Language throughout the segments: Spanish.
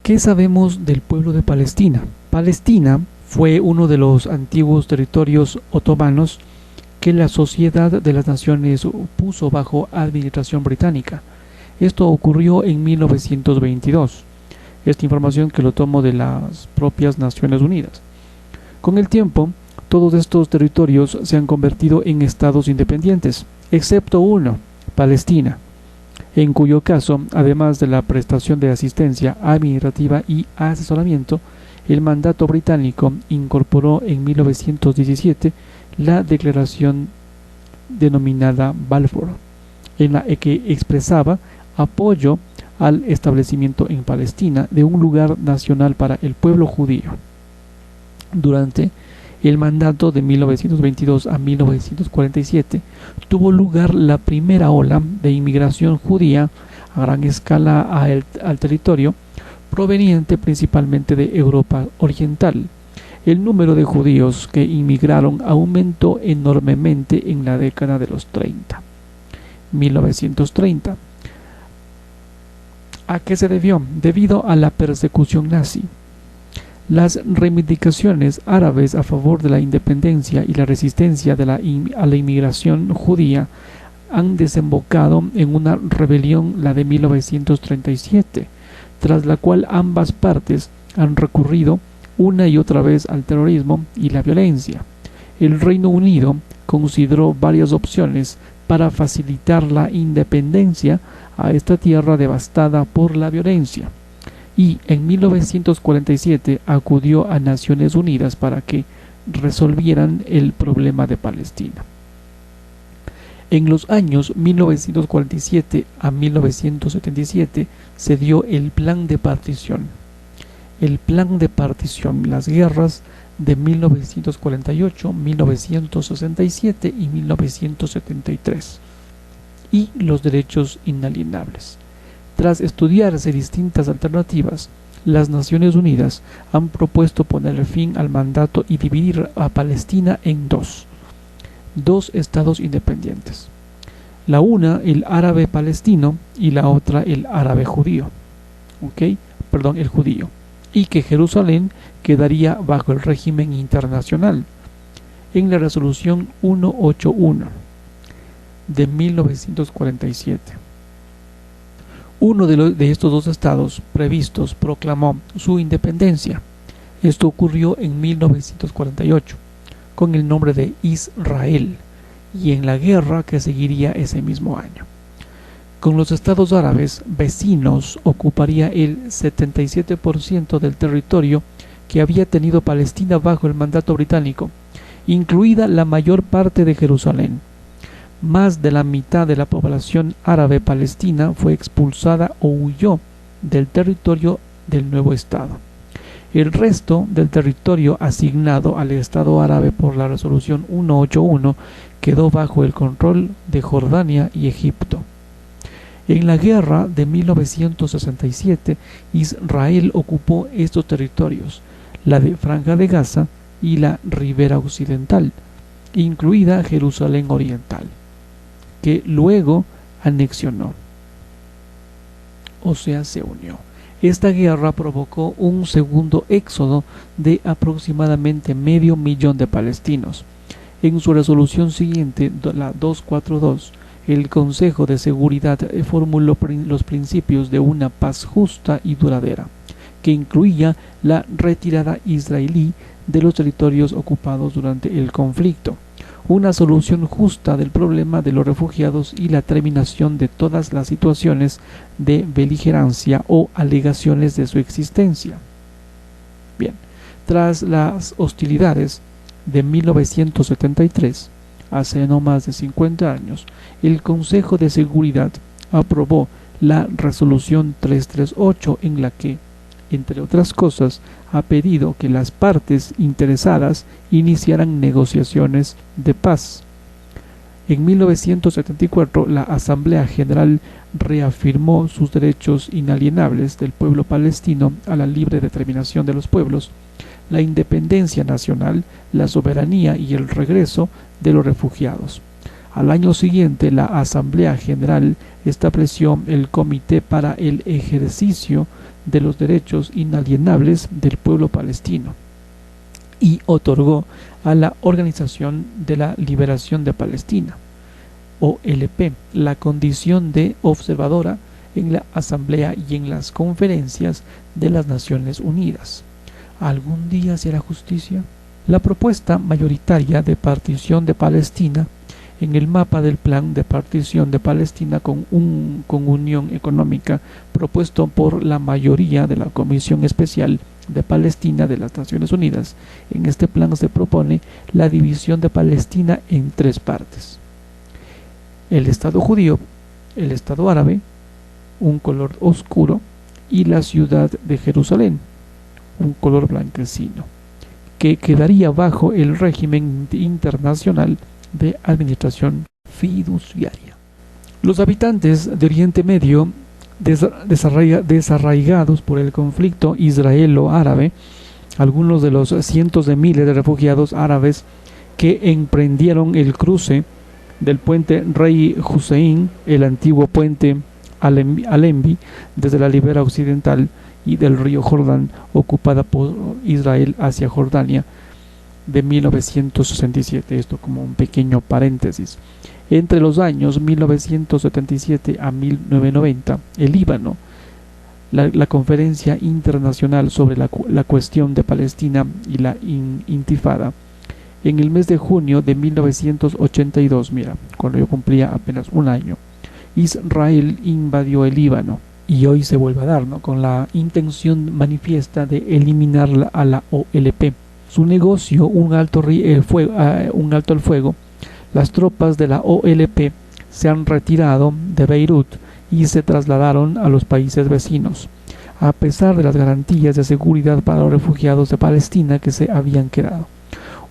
¿Qué sabemos del pueblo de Palestina? Palestina fue uno de los antiguos territorios otomanos que la Sociedad de las Naciones puso bajo administración británica. Esto ocurrió en 1922. Esta información que lo tomo de las propias Naciones Unidas. Con el tiempo, todos estos territorios se han convertido en estados independientes, excepto uno, Palestina, en cuyo caso, además de la prestación de asistencia administrativa y asesoramiento, el mandato británico incorporó en 1917 la declaración denominada Balfour, en la que expresaba apoyo al establecimiento en Palestina de un lugar nacional para el pueblo judío. Durante el mandato de 1922 a 1947 tuvo lugar la primera ola de inmigración judía a gran escala al territorio, proveniente principalmente de Europa Oriental. El número de judíos que inmigraron aumentó enormemente en la década de los 1930. ¿A qué se debió? Debido a la persecución nazi. Las reivindicaciones árabes a favor de la independencia y la resistencia a la inmigración judía han desembocado en una rebelión, la de 1937, tras la cual ambas partes han recurrido una y otra vez al terrorismo y la violencia. El Reino Unido consideró varias opciones para facilitar la independencia a esta tierra devastada por la violencia, y en 1947 acudió a Naciones Unidas para que resolvieran el problema de Palestina. En los años 1947 a 1977 se dio el Plan de Partición. El Plan de Partición, las guerras de 1948, 1967 y 1973, y los derechos inalienables. Tras estudiarse distintas alternativas, las Naciones Unidas han propuesto poner fin al mandato y dividir a Palestina en dos estados independientes. La una, el árabe palestino, y la otra, el árabe judío. El judío. Y que Jerusalén quedaría bajo el régimen internacional. En la resolución 181 de 1947. Uno de estos dos estados previstos proclamó su independencia. Esto ocurrió en 1948, con el nombre de Israel, y en la guerra que seguiría ese mismo año. Con los estados árabes vecinos ocuparía el 77% del territorio que había tenido Palestina bajo el mandato británico, incluida la mayor parte de Jerusalén. Más de la mitad de la población árabe palestina fue expulsada o huyó del territorio del nuevo estado. El resto del territorio asignado al Estado árabe por la resolución 181 quedó bajo el control de Jordania y Egipto. En la guerra de 1967, Israel ocupó estos territorios, la de Franja de Gaza y la Ribera Occidental, incluida Jerusalén Oriental, que luego anexionó, o sea, se unió. Esta guerra provocó un segundo éxodo de aproximadamente 500,000 de palestinos. En su resolución siguiente, la 242, el Consejo de Seguridad formuló los principios de una paz justa y duradera, que incluía la retirada israelí de los territorios ocupados durante el conflicto, una solución justa del problema de los refugiados y la terminación de todas las situaciones de beligerancia o alegaciones de su existencia. Bien, tras las hostilidades de 1973, hace no más de 50 años, el Consejo de Seguridad aprobó la resolución 338, en la que, entre otras cosas, ha pedido que las partes interesadas iniciaran negociaciones de paz. En 1974, la Asamblea General reafirmó sus derechos inalienables del pueblo palestino a la libre determinación de los pueblos, la independencia nacional, la soberanía y el regreso de los refugiados. Al año siguiente, la Asamblea General estableció el Comité para el Ejercicio de los derechos inalienables del pueblo palestino y otorgó a la Organización de la Liberación de Palestina, OLP, la condición de observadora en la Asamblea y en las conferencias de las Naciones Unidas. ¿Algún día se hará justicia? La propuesta mayoritaria de partición de Palestina en el mapa del plan de partición de Palestina con unión económica propuesto por la mayoría de la Comisión Especial de Palestina de las Naciones Unidas. En este plan se propone la división de Palestina en tres partes: el Estado judío, el Estado árabe, un color oscuro, y la ciudad de Jerusalén, un color blanquecino, que quedaría bajo el régimen internacional de administración fiduciaria. Los habitantes de Oriente Medio, desarraigados por el conflicto israelo-árabe, algunos de los cientos de miles de refugiados árabes que emprendieron el cruce del puente Rey Hussein, el antiguo puente Allenby, desde la ribera occidental y del río Jordán, ocupada por Israel hacia Jordania, de 1967, esto como un pequeño paréntesis. Entre los años 1977 a 1990, el Líbano, la Conferencia Internacional sobre la Cuestión de Palestina y la Intifada, en el mes de junio de 1982, mira, cuando yo cumplía apenas un año, Israel invadió el Líbano, y hoy se vuelve a dar, ¿no?, con la intención manifiesta de eliminar a la OLP. Su negocio, un alto al fuego. Las tropas de la OLP se han retirado de Beirut y se trasladaron a los países vecinos, a pesar de las garantías de seguridad para los refugiados de Palestina que se habían quedado.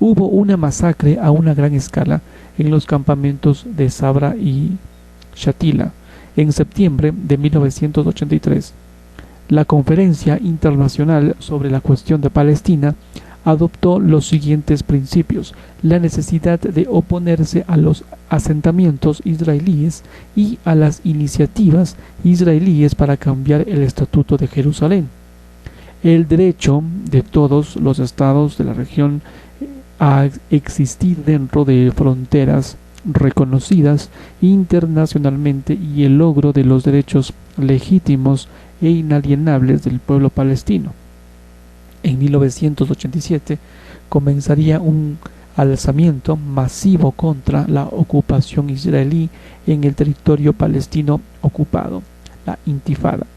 Hubo una masacre a una gran escala en los campamentos de Sabra y Shatila en septiembre de 1983. La Conferencia Internacional sobre la Cuestión de Palestina adoptó los siguientes principios: la necesidad de oponerse a los asentamientos israelíes y a las iniciativas israelíes para cambiar el Estatuto de Jerusalén, el derecho de todos los estados de la región a existir dentro de fronteras reconocidas internacionalmente y el logro de los derechos legítimos e inalienables del pueblo palestino. En 1987 comenzaría un alzamiento masivo contra la ocupación israelí en el territorio palestino ocupado, la Intifada.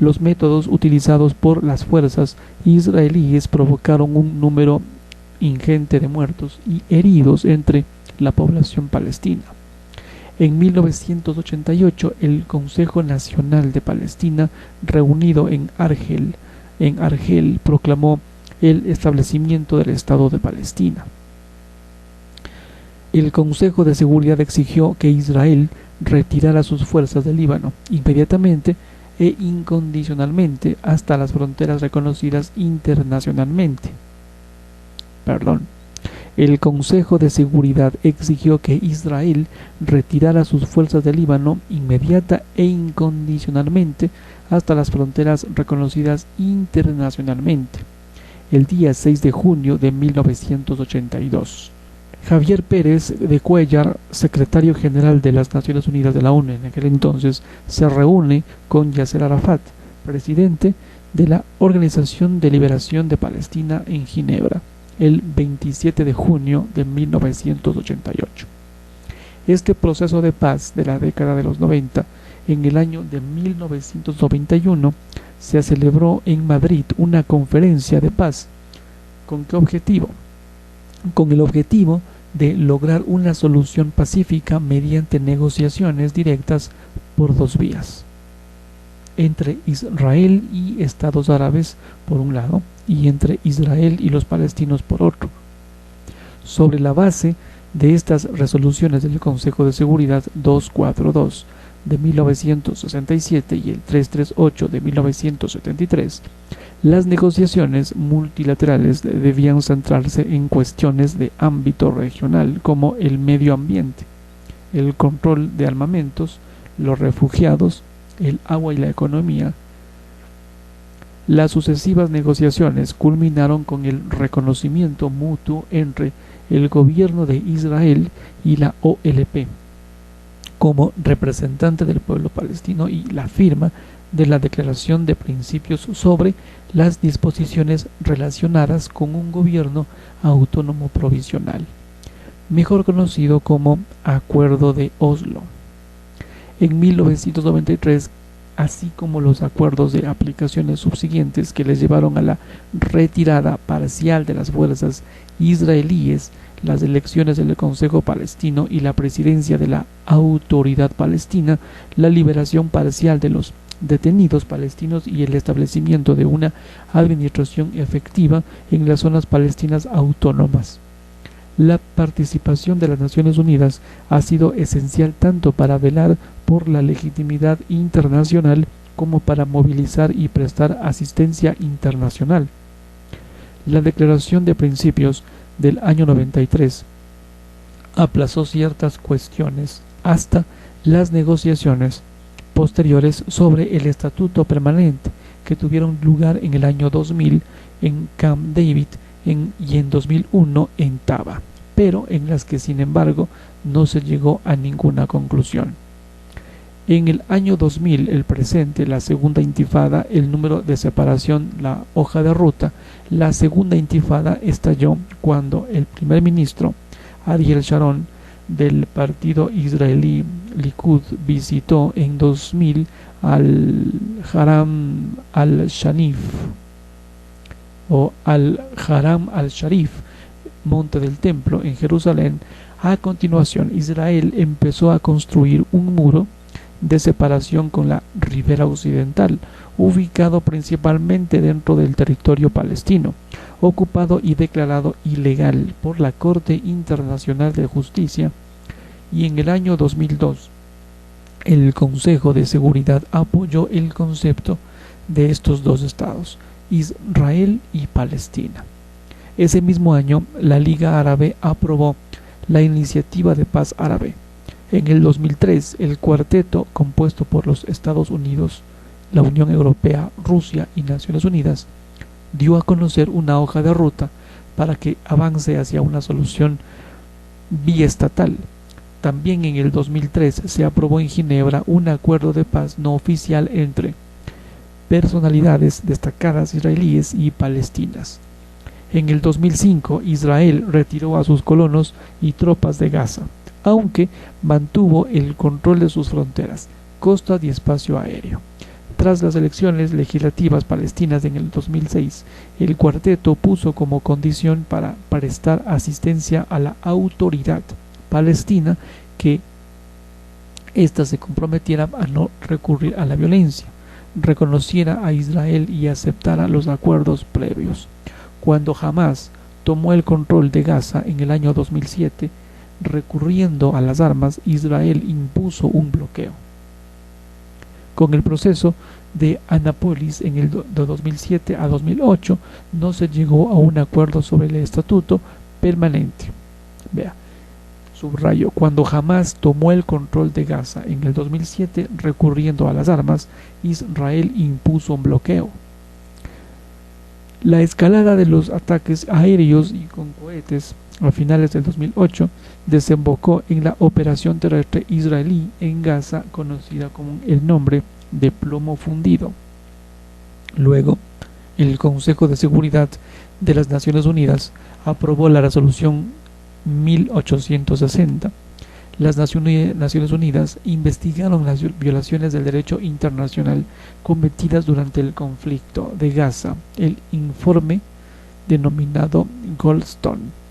Los métodos utilizados por las fuerzas israelíes provocaron un número ingente de muertos y heridos entre la población palestina. En 1988, el Consejo Nacional de Palestina, reunido en Argel, proclamó el establecimiento del Estado de Palestina. El Consejo de Seguridad exigió que Israel retirara sus fuerzas del Líbano inmediatamente e incondicionalmente hasta las fronteras reconocidas internacionalmente. El Consejo de Seguridad exigió que Israel retirara sus fuerzas del Líbano inmediata e incondicionalmente hasta las fronteras reconocidas internacionalmente, el día 6 de junio de 1982. Javier Pérez de Cuellar, secretario general de las Naciones Unidas de la ONU en aquel entonces, se reúne con Yasser Arafat, presidente de la Organización de Liberación de Palestina en Ginebra, el 27 de junio de 1988. Este proceso de paz de la década de los 90, en el año de 1991, se celebró en Madrid una conferencia de paz. ¿Con qué objetivo? Con el objetivo de lograr una solución pacífica mediante negociaciones directas por dos vías, entre Israel y Estados Árabes por un lado, y entre Israel y los palestinos por otro. Sobre la base de estas resoluciones del Consejo de Seguridad 242 de 1967 y el 338 de 1973, las negociaciones multilaterales debían centrarse en cuestiones de ámbito regional como el medio ambiente, el control de armamentos, los refugiados, el agua y la economía, Las sucesivas negociaciones culminaron con el reconocimiento mutuo entre el gobierno de Israel y la OLP como representante del pueblo palestino y la firma de la Declaración de Principios sobre las disposiciones relacionadas con un gobierno autónomo provisional, mejor conocido como Acuerdo de Oslo. En 1993, así como los acuerdos de aplicaciones subsiguientes que les llevaron a la retirada parcial de las fuerzas israelíes, las elecciones del Consejo Palestino y la presidencia de la Autoridad Palestina, la liberación parcial de los detenidos palestinos y el establecimiento de una administración efectiva en las zonas palestinas autónomas. La participación de las Naciones Unidas ha sido esencial tanto para velar por la legitimidad internacional como para movilizar y prestar asistencia internacional. La Declaración de Principios del año 93 aplazó ciertas cuestiones hasta las negociaciones posteriores sobre el Estatuto Permanente que tuvieron lugar en el año 2000 en Camp David y en 2001 en Taba, pero en las que sin embargo no se llegó a ninguna conclusión. En el año 2000, el presente, la segunda intifada, el número de separación, la hoja de ruta, la segunda intifada estalló cuando el primer ministro Ariel Sharon del partido israelí Likud visitó en 2000 al Haram al-Sharif o al Haram al-Sharif, monte del templo en Jerusalén. A continuación, Israel empezó a construir un muro de separación con la ribera occidental, ubicado principalmente dentro del territorio palestino, ocupado y declarado ilegal por la Corte Internacional de Justicia, y en el año 2002 el Consejo de Seguridad apoyó el concepto de estos dos estados, Israel y Palestina. Ese mismo año, la Liga Árabe aprobó la Iniciativa de Paz Árabe. En el 2003, el cuarteto, compuesto por los Estados Unidos, la Unión Europea, Rusia y Naciones Unidas, dio a conocer una hoja de ruta para que avance hacia una solución biestatal. También en el 2003 se aprobó en Ginebra un acuerdo de paz no oficial entre personalidades destacadas israelíes y palestinas. En el 2005, Israel retiró a sus colonos y tropas de Gaza, aunque mantuvo el control de sus fronteras, costas y espacio aéreo. Tras las elecciones legislativas palestinas en el 2006, el cuarteto puso como condición para prestar asistencia a la autoridad palestina que ésta se comprometiera a no recurrir a la violencia, reconociera a Israel y aceptara los acuerdos previos. Cuando Hamás tomó el control de Gaza en el año 2007, recurriendo a las armas, Israel impuso un bloqueo. Con el proceso de Annapolis en el de 2007 a 2008 no se llegó a un acuerdo sobre el estatuto permanente. Vea, subrayo, cuando Hamás tomó el control de Gaza en el 2007 recurriendo a las armas, Israel impuso un bloqueo. La escalada de los ataques aéreos y con cohetes a finales del 2008 desembocó en la operación terrestre israelí en Gaza conocida con el nombre de plomo fundido. Luego, el Consejo de Seguridad de las Naciones Unidas aprobó la resolución 1860. Las Naciones Unidas investigaron las violaciones del derecho internacional cometidas durante el conflicto de Gaza. El informe denominado Goldstone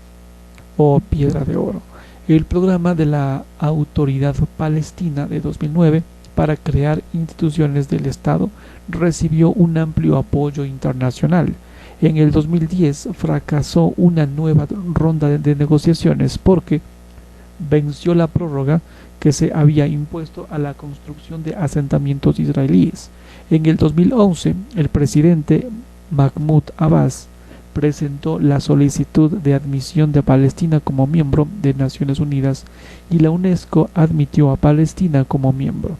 o Piedra de Oro, el programa de la Autoridad Palestina de 2009 para crear instituciones del Estado, recibió un amplio apoyo internacional. En el 2010 fracasó una nueva ronda de negociaciones porque venció la prórroga que se había impuesto a la construcción de asentamientos israelíes. En el 2011, el presidente Mahmoud Abbas presentó la solicitud de admisión de Palestina como miembro de Naciones Unidas y la UNESCO admitió a Palestina como miembro.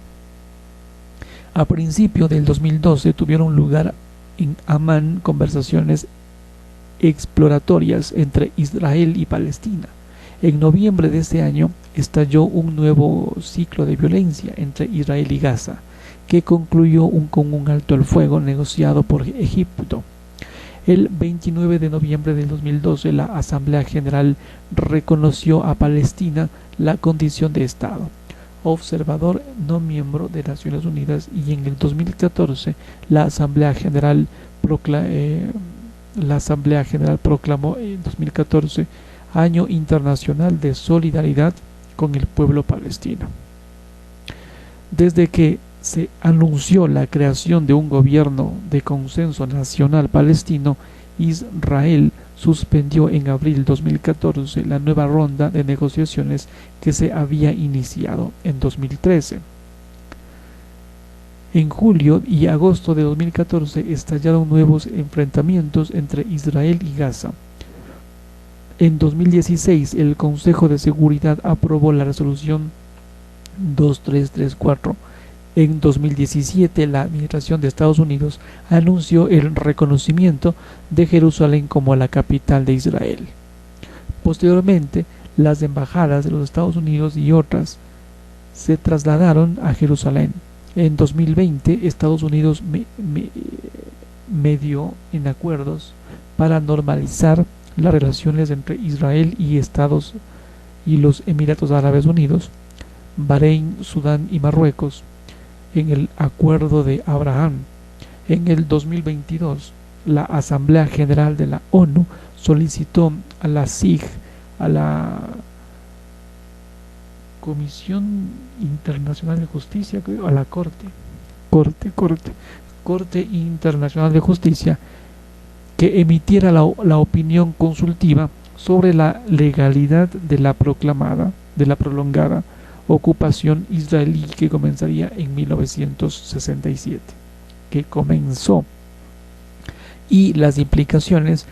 A principios del 2012 tuvieron lugar en Amán conversaciones exploratorias entre Israel y Palestina. En noviembre de ese año estalló un nuevo ciclo de violencia entre Israel y Gaza, que concluyó con un alto el fuego negociado por Egipto. El 29 de noviembre del 2012, la Asamblea General reconoció a Palestina la condición de Estado, observador no miembro de Naciones Unidas, y en el 2014 la Asamblea General proclamó en 2014 Año Internacional de Solidaridad con el pueblo palestino. Desde que se anunció la creación de un gobierno de consenso nacional palestino, Israel suspendió en abril de 2014 la nueva ronda de negociaciones que se había iniciado en 2013. En julio y agosto de 2014 estallaron nuevos enfrentamientos entre Israel y Gaza. En 2016, el Consejo de Seguridad aprobó la resolución 2334. En 2017, la administración de Estados Unidos anunció el reconocimiento de Jerusalén como la capital de Israel. Posteriormente, las embajadas de los Estados Unidos y otras se trasladaron a Jerusalén. En 2020, Estados Unidos medió en acuerdos para normalizar las relaciones entre Israel y los Emiratos Árabes Unidos, Bahrein, Sudán y Marruecos en el Acuerdo de Abraham. En el 2022, la Asamblea General de la ONU solicitó a la CIG, a la Comisión Internacional de Justicia, a la Corte Internacional de Justicia, que emitiera la opinión consultiva sobre la legalidad de la prolongada ocupación israelí que comenzaría en 1967, y las implicaciones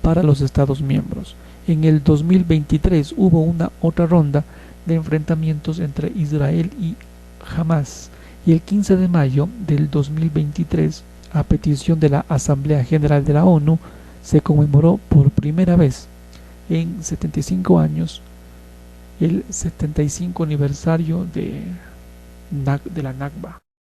para los Estados miembros. En el 2023 hubo otra ronda de enfrentamientos entre Israel y Hamas, y el 15 de mayo del 2023, a petición de la Asamblea General de la ONU, se conmemoró por primera vez en 75 años el 75 aniversario de la Nakba.